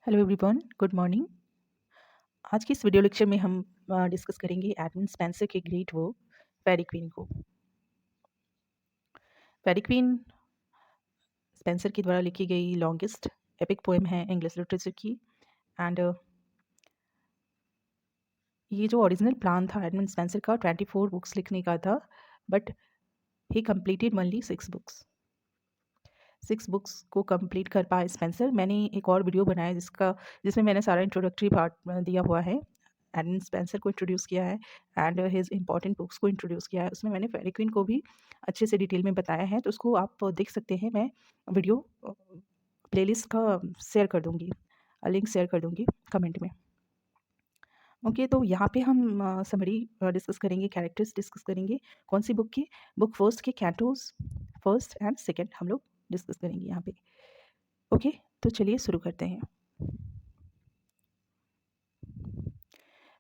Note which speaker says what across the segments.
Speaker 1: Hello everyone, good morning. आज की इस वीडियो लेक्चर में हम डिस्कस करेंगे एडमंड स्पेंसर के ग्रेट वर्क फेयरी क्वीन को। फेयरी क्वीन स्पेंसर के द्वारा लिखी गई लॉन्गेस्ट एपिक पोएम है इंग्लिश लिटरेचर की। एंड ये जो ओरिजिनल प्लान था एडमंड स्पेंसर का 24 बुक्स लिखने का था, but he completed only 6 books को कंप्लीट कर पाए स्पेंसर। मैंने एक और वीडियो बनाया जिसमें मैंने सारा इंट्रोडक्टरी पार्ट दिया हुआ है, एडमंड स्पेंसर को इंट्रोड्यूस किया है एंड हिज इंपॉर्टेंट बुक्स को इंट्रोड्यूस किया है। उसमें मैंने फेयरी क्वीन को भी अच्छे से डिटेल में बताया है, तो उसको आप देख सकते हैं। मैं वीडियो प्लेलिस्ट का शेयर कर दूँगी, लिंक शेयर कर दूँगी कमेंट में। ओके, तो यहाँ पे हम समरी डिस्कस करेंगे, कैरेक्टर्स डिस्कस करेंगे। कौन सी बुक की? बुक फर्स्ट के कैंटोस फर्स्ट एंड सेकेंड हम लोग डिस्कस करेंगे यहाँ पे। ओके, तो चलिए शुरू करते हैं।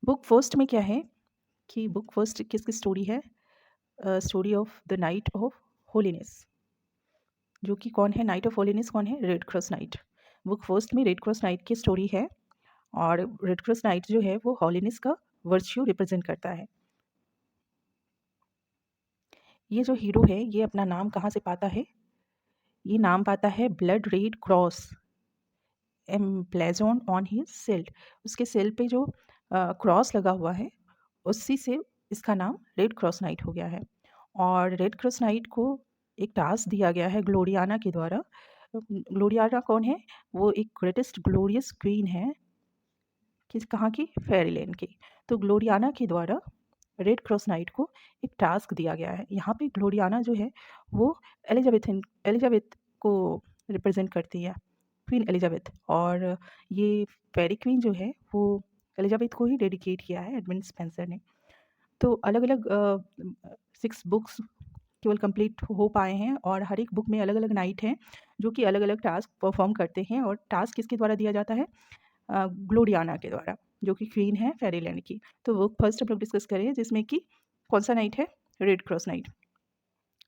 Speaker 1: बुक फर्स्ट में क्या है कि बुक फर्स्ट किसकी स्टोरी है? Story of the night of holiness. जो कि कौन है नाइट ऑफ होलीनेस? कौन है? Red Cross night. Book first में रेड क्रॉस नाइट की स्टोरी है, और रेड क्रॉस नाइट जो है वो होलीनेस का वर्च्यू रिप्रेजेंट करता है। ये जो हीरो है ये अपना नाम कहाँ से पाता है? ये नाम पाता है blood red cross emblazoned on his shield. उसके सिल पे जो क्रॉस लगा हुआ है उसी से इसका नाम रेड क्रॉस नाइट हो गया है। और रेड क्रॉस नाइट को एक टास्क दिया गया है ग्लोरियाना के द्वारा। ग्लोरियाना कौन है? वो एक ग्रेटेस्ट ग्लोरियस क्वीन है, किस कहाँ की? फेरीलैंड की। तो ग्लोरियाना के द्वारा रेड क्रॉस नाइट को एक टास्क दिया गया है। यहाँ पे ग्लोरियाना जो है वो एलिजाबेथ को रिप्रेजेंट करती है, क्वीन एलिजाबेथ। और ये फेरी क्वीन जो है वो एलिजाबेथ को ही डेडिकेट किया है एडमंड स्पेंसर ने। तो अलग अलग 6 बुक्स केवल कंप्लीट हो पाए हैं, और हर एक बुक में अलग अलग नाइट हैं जो कि अलग अलग टास्क परफॉर्म करते हैं। और टास्क किसके द्वारा दिया जाता है? ग्लोरियाना के द्वारा, जो कि क्वीन है फेरीलैंड की। तो वो फर्स्ट हम लोग डिस्कस करें, जिसमें कि कौन सा नाइट है? Red Cross night.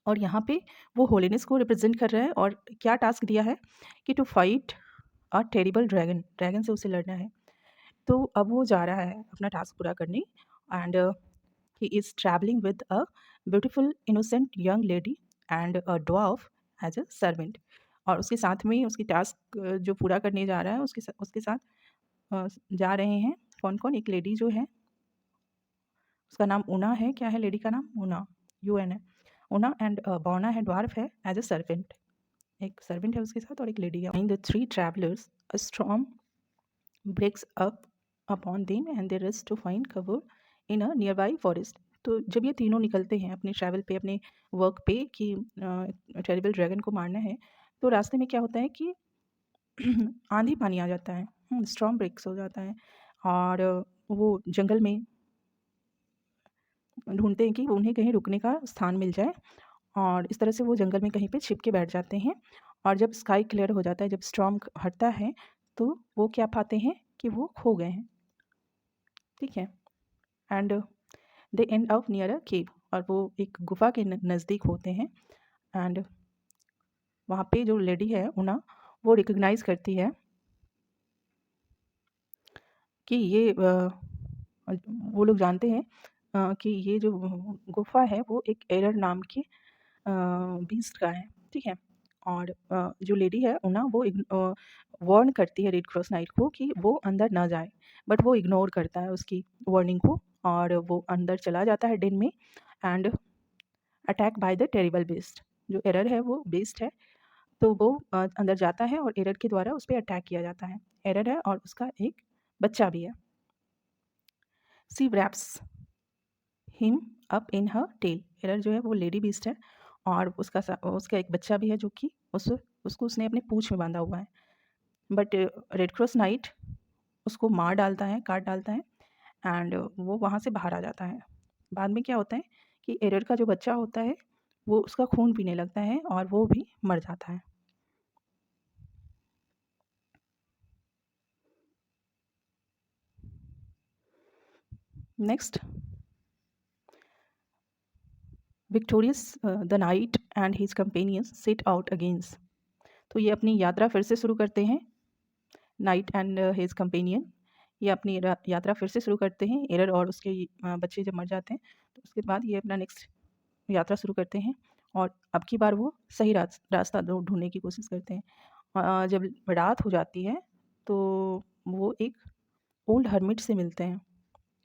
Speaker 1: और यहाँ पे वो होलीनेस को रिप्रेजेंट कर रहा है, और क्या टास्क दिया है कि to fight a terrible dragon, dragon से उसे लड़ना है। तो अब वो जा रहा है अपना टास्क पूरा करने, and he is travelling with a beautiful innocent young lady and a dwarf as a servant. और उसके साथ में उसकी टास्क जो पूरा करने जा रहा है उसके साथ जा रहे हैं कौन कौन? एक लेडी जो है उसका नाम ऊना है। क्या है लेडी का नाम? ऊना, UN है। ऊना एंड बौना है, ड्वार्फ है एज अ सर्वेंट। एक सर्वेंट है उसके साथ और एक लेडी है। The 3 travellers a storm breaks up upon them and they rest to find cover in a nearby forest. तो जब ये तीनों निकलते हैं अपने ट्रैवल पे, अपने वर्क पे कि टेरिबल ड्रैगन को मारना है, तो रास्ते में क्या होता है कि आंधी पानी आ जाता है, स्टॉर्म ब्रेक्स हो जाता है, और वो जंगल में ढूँढते हैं कि उन्हें कहीं रुकने का स्थान मिल जाए, और इस तरह से वो जंगल में कहीं पे छिप के बैठ जाते हैं। और जब स्काई क्लियर हो जाता है, जब स्टॉर्म हटता है, तो वो क्या पाते हैं कि वो खो गए हैं। ठीक है, and they end up near a cave, और वो एक गुफा के नज़दीक होते हैं। एंड वहाँ पे जो लेडी है उना, वो रिकग्नाइज़ करती है कि ये वो लोग जानते हैं कि ये जो गुफा है वो एक एरर नाम की बीस्ट का है। ठीक है, और जो लेडी है उना, वो वार्न करती है रेड क्रॉस नाइट को कि वो अंदर ना जाए, बट वो इग्नोर करता है उसकी वार्निंग को, और वो अंदर चला जाता है डेन में, and attack by the terrible beast. जो एरर है वो बीस्ट है, तो वो अंदर जाता है और एरर के द्वारा उस पर अटैक किया जाता है। एरर है और उसका एक बच्चा भी है। She wraps him up in her tail. Error जो है वो लेडी बीस्ट है, और उसका एक बच्चा भी है जो कि उसको उसने अपने पूँछ में बांधा हुआ है। बट रेड क्रॉस नाइट उसको मार डालता है, काट डालता है, एंड वो वहाँ से बाहर आ जाता है। बाद में क्या होता है कि एरर का जो बच्चा होता है वो उसका खून पीने लगता है और वो भी मर जाता है। Next, victorious the night and his companions set out against. तो ये अपनी यात्रा फिर से शुरू करते हैं, नाइट एंड हिज कंपेनियन ये अपनी यात्रा फिर से शुरू करते हैं। एरर और उसके बच्चे जब मर जाते हैं तो उसके बाद ये अपना नेक्स्ट यात्रा शुरू करते हैं और अब की बार वो सही रास्ता ढूंढने की कोशिश करते हैं। जब रात हो जाती है तो वो एक ओल्ड हर्मिट से मिलते हैं,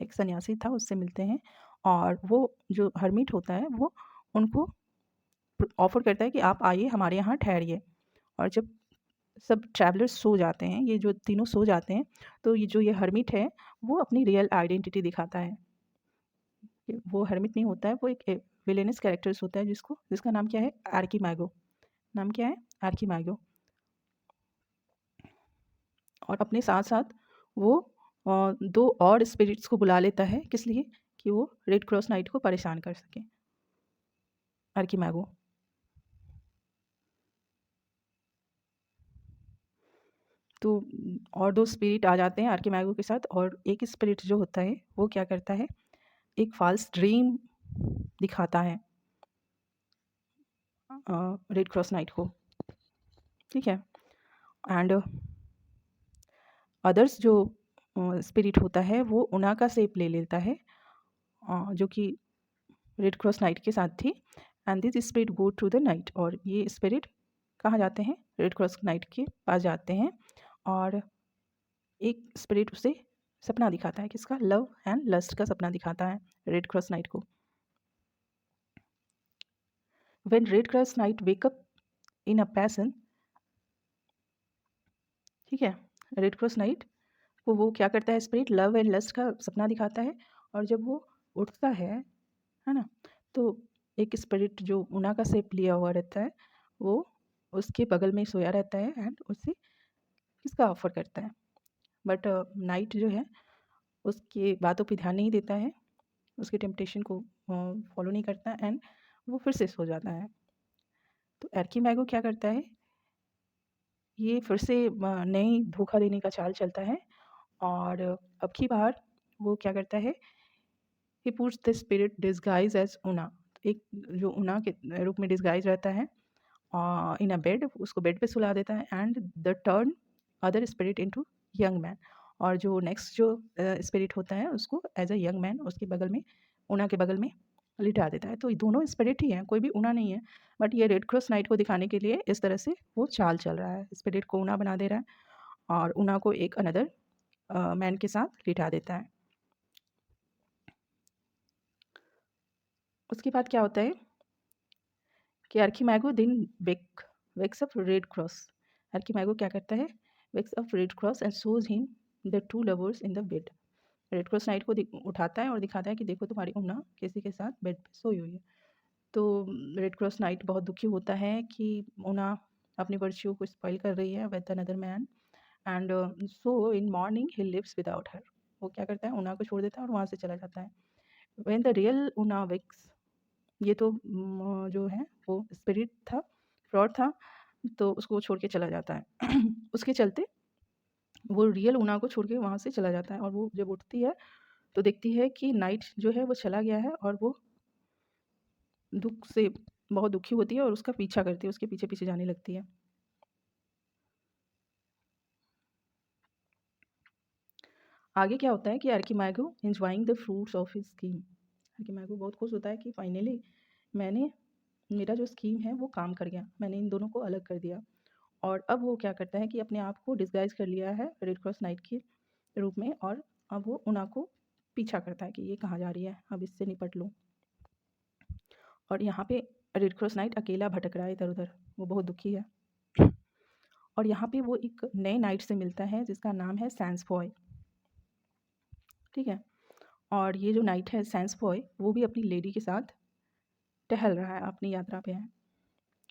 Speaker 1: एक सन्यासी था उससे मिलते हैं और वो जो हर्मिट होता है वो उनको ऑफ़र करता है कि आप आइए हमारे यहाँ ठहरिए। और जब सब ट्रैवलर्स सो जाते हैं, ये जो तीनों सो जाते हैं, तो ये हर्मिट है वो अपनी रियल आइडेंटिटी दिखाता है। कि वो हर्मिट नहीं होता है, वो एक विलेनस कैरेक्टर्स होता है जिसका नाम क्या है? आर्कीमागो। नाम क्या है? आर्कीमागो। और अपने साथ-साथ वो 2 और स्पिरिट्स को बुला लेता है, किस लिए? कि वो रेड क्रॉस नाइट को परेशान कर सके, आर्कीमागो। तो और 2 स्पिरिट आ जाते हैं आर्कीमागो के साथ और एक स्पिरिट जो होता है, वो क्या करता है, एक फ़ॉल्स ड्रीम दिखाता है रेड क्रॉस नाइट को, ठीक है? एंड अदर्स जो स्पिरिट होता है, वो उना का शेप ले लेता है जो कि रेड क्रॉस नाइट के साथ थी। And this spirit go through the night और ये स्पिरिट कहाँ जाते हैं? रेड क्रॉस नाइट के पास जाते हैं और एक स्पिरिट उसे सपना दिखाता है, किसका? लव एंड लस्ट का सपना दिखाता है रेड क्रॉस नाइट को। When red Cross night wake up in a passion, ठीक है? रेड क्रॉस नाइट को वो क्या करता है, स्पिरिट लव एंड लस्ट का सपना दिखाता है और जब वो उठता है ना? तो एक स्पिरिट जो उना का शेप लिया हुआ रहता है, वो उसके बगल में सोया रहता है एंड उसे किसका ऑफ़र करता है। बट नाइट जो है उसकी बातों पे ध्यान नहीं देता है, उसके टेम्पटेशन को फॉलो नहीं करता एंड वो फिर से सो जाता है। तो आर्कीमागो क्या करता है, ये फिर से नई धोखा देने का चाल चलता है और अब की बार वो क्या करता है, he puts the spirit disguise as Una. एक जो उना के रूप में डिस्गाइज रहता है इन अ बेड, उसको बेड पे सुला देता है and the turn other spirit into young man. और जो नेक्स्ट जो स्पिरिट होता है उसको एज अ यंग मैन उसके बगल में, उना के बगल में लिटा देता है। तो ये दोनों स्पिरिट ही हैं, कोई भी उना नहीं है। बट ये रेड क्रॉस नाइट को दिखाने के लिए इस तरह से वो चाल चल रहा है, स्पिरिट को उना बना दे रहा है और उना को एक अनदर मैन के साथ लिटा देता है। उसके बाद क्या होता है कि आर्कीमागो दिन वेक्स अप रेड क्रॉस। आर्कीमागो क्या करता है, wakes up red Cross and shows him the two lovers in the bed. Red Cross night को उठाता है और दिखाता है कि देखो तुम्हारी उन्ना किसी के साथ बेड पे सोई हुई है। तो रेड क्रॉस नाइट बहुत दुखी होता है कि उन्ना अपनी वर्च्यू को स्पॉइल कर रही है with another man and so in morning he lives without her. वो क्या करता है, उन्ना को छोड़ देता है और वहाँ से चला जाता है। व्हेन द रियल उन्ना वेक्स, ये तो जो है वो स्पिरिट था, फ्रॉड था, तो उसको छोड़ के चला जाता है। उसके चलते वो रियल उना को छोड़ के वहाँ से चला जाता है और वो जब उठती है तो देखती है कि नाइट जो है वो चला गया है और वो दुःख से बहुत दुखी होती है और उसका पीछा करती है, उसके पीछे-पीछे जाने लगती है। आगे क्या होता है कि Archimago enjoying the fruits of his scheme. Archimago बहुत खुश होता है कि फाइनली मैंने मेरा जो स्कीम है वो काम कर गया, मैंने इन दोनों को अलग कर दिया। और अब वो क्या करता है कि अपने आप को डिस्गाइज़ कर लिया है रेड क्रॉस नाइट के रूप में और अब वो उना को पीछा करता है कि ये कहाँ जा रही है, अब इससे निपट लूँ। और यहाँ पे रेड क्रॉस नाइट अकेला भटक रहा है इधर-उधर, वो बहुत दुखी है। और यहाँ पे वो एक नए नाइट से मिलता है जिसका नाम है सैंसफॉय, ठीक है? और ये जो नाइट है सैंसफॉय वो भी अपनी लेडी के साथ टहल रहा है, अपनी यात्रा पे है।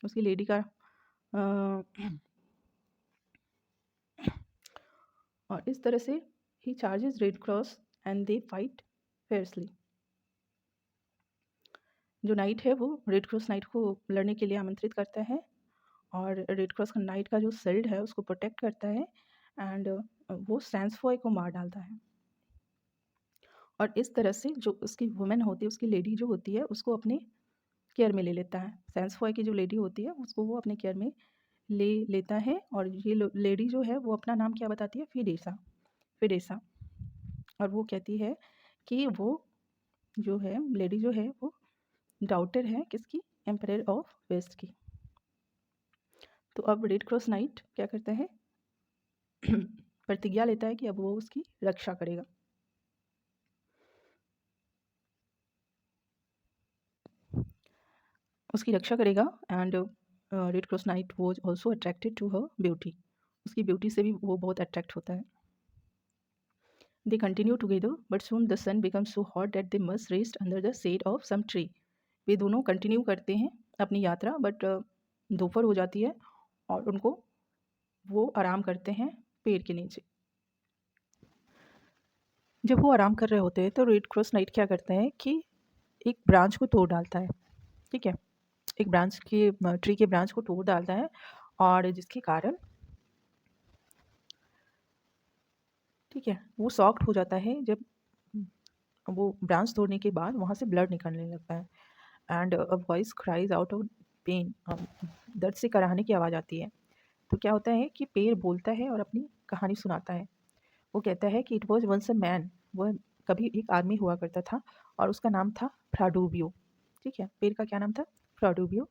Speaker 1: उसकी लेडी का और इस तरह से he charges Red Cross and they fight fiercely. जो नाइट है वो रेड क्रॉस नाइट को लड़ने के लिए आमंत्रित करता है और रेड क्रॉस नाइट का जो शील्ड है उसको प्रोटेक्ट करता है एंड वो सैंसफॉय को मार डालता है। और इस तरह से जो उसकी वुमेन होती है, उसकी लेडी जो होती है उसको अपने केयर में ले लेता है। सैंसफॉय की जो लेडी होती है उसको वो अपने केयर में लेता है और ये लेडी जो है वो अपना नाम क्या बताती है, फिडेसा। फिडेसा। और वो कहती है कि वो जो है लेडी जो है वो डॉटर है किसकी, एम्परर ऑफ वेस्ट की। तो अब रेड क्रॉस नाइट क्या करता है प्रतिज्ञा लेता है कि अब वो उसकी रक्षा करेगा। उसकी रक्षा करेगा and Red Cross knight was also attracted to her beauty. उसकी ब्यूटी से भी वो बहुत अट्रैक्ट होता है। They continue together but soon the sun becomes so hot that they must rest under the shade of some tree. वे दोनों continue करते हैं अपनी यात्रा, बट दोपहर हो जाती है और उनको वो आराम करते हैं पेड़ के नीचे। जब वो आराम कर रहे होते हैं तो रेड क्रॉस नाइट क्या करता है कि एक ब्रांच को तोड़ डालता है। ठीक है, एक ब्रांच के ट्री के ब्रांच को तोड़ डालता है और जिसके कारण ठीक है वो सॉफ्ट हो जाता है। जब वो ब्रांच तोड़ने के बाद वहाँ से ब्लड निकलने लगता है and a voice cries out of pain. दर्द से कराहने की आवाज़ आती है। तो क्या होता है कि पेड़ बोलता है और अपनी कहानी सुनाता है। वो कहता है कि it was once a man, वह कभी एक आदमी हुआ करता था और उसका नाम था फ्राडूबियो। ठीक है, पेड़ का क्या नाम था, फ्राडूबियो।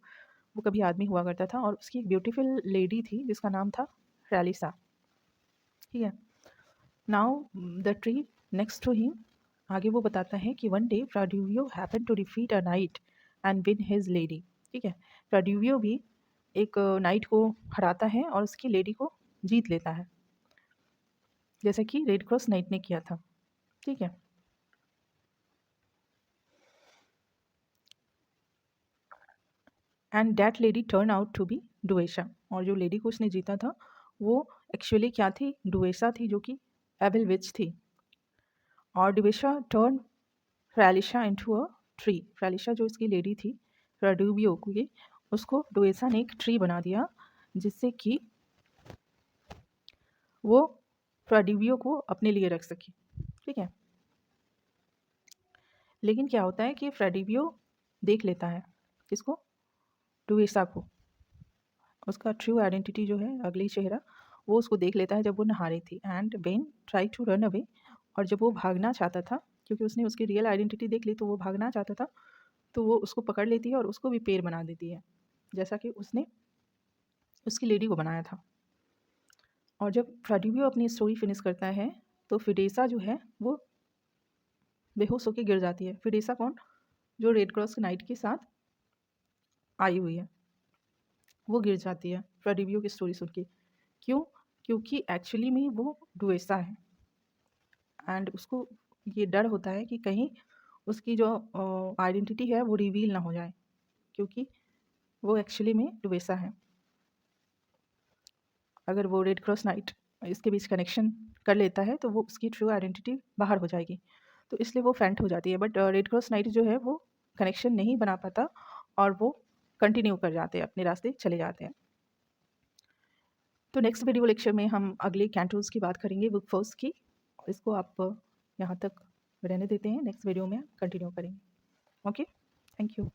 Speaker 1: वो कभी आदमी हुआ करता था और उसकी एक ब्यूटीफुल लेडी थी जिसका नाम था रैलिसा। ठीक है, now the tree next to him, आगे वो बताता है कि one day Fradubio happen to defeat a knight and win his lady. ठीक है, फ्राडूबियो भी एक नाइट को हराता है और उसकी लेडी को जीत लेता है, जैसा कि रेड क्रॉस नाइट ने किया था। ठीक है, and that lady turn out to be Duessa. और जो लेडी को उसने जीता था वो एक्चुअली क्या थी, डुएशा थी, जो कि एविल विच थी। और डुएशा टर्न फ्रैलिशा इनटू अ ट्री। फ्रैलिशा जो इसकी लेडी थी फ्राडूबियो की, उसको डुएशा ने एक ट्री बना दिया जिससे कि वो फ्राडूबियो को अपने लिए रख सके। ठीक है, लेकिन क्या होता है कि फ्राडूबियो देख लेता है किसको, डुएशा को। उसका ट्रू आइडेंटिटी जो है, अगली चेहरा, वो उसको देख लेता है जब वो नहा रही थी। And Ben try to run away, और जब वो भागना चाहता था क्योंकि उसने उसकी रियल आइडेंटिटी देख ली तो वो भागना चाहता था, तो वो उसको पकड़ लेती है और उसको भी पेड़ बना देती है जैसा कि उसने उसकी लेडी को बनाया था। और जब फ्राडूबियो अपनी स्टोरी फिनिश करता है तो फिडेसा जो है वो बेहोश होकर गिर जाती है। फिडेसा कौन, जो रेड क्रॉस नाइट के साथ आई हुई है, वो गिर जाती है फ्राडूबियो की स्टोरी सुन के। क्यों, क्योंकि एक्चुअली में वो डुएसा है एंड उसको ये डर होता है कि कहीं उसकी जो आइडेंटिटी है वो रिवील ना हो जाए, क्योंकि वो एक्चुअली में डुएसा है। अगर वो रेड क्रॉस नाइट इसके बीच कनेक्शन कर लेता है तो वो उसकी ट्रू आइडेंटिटी बाहर हो जाएगी, तो इसलिए वो फेंट हो जाती है। बट रेड क्रॉस नाइट जो है वो कनेक्शन नहीं बना पाता और वो कंटिन्यू कर जाते हैं, अपने रास्ते चले जाते हैं। तो नेक्स्ट वीडियो लेक्चर में हम अगले कैंटोस की बात करेंगे, बुक फर्स्ट की। इसको आप यहाँ तक रहने देते हैं, नेक्स्ट वीडियो में कंटिन्यू करेंगे। Okay, thank you.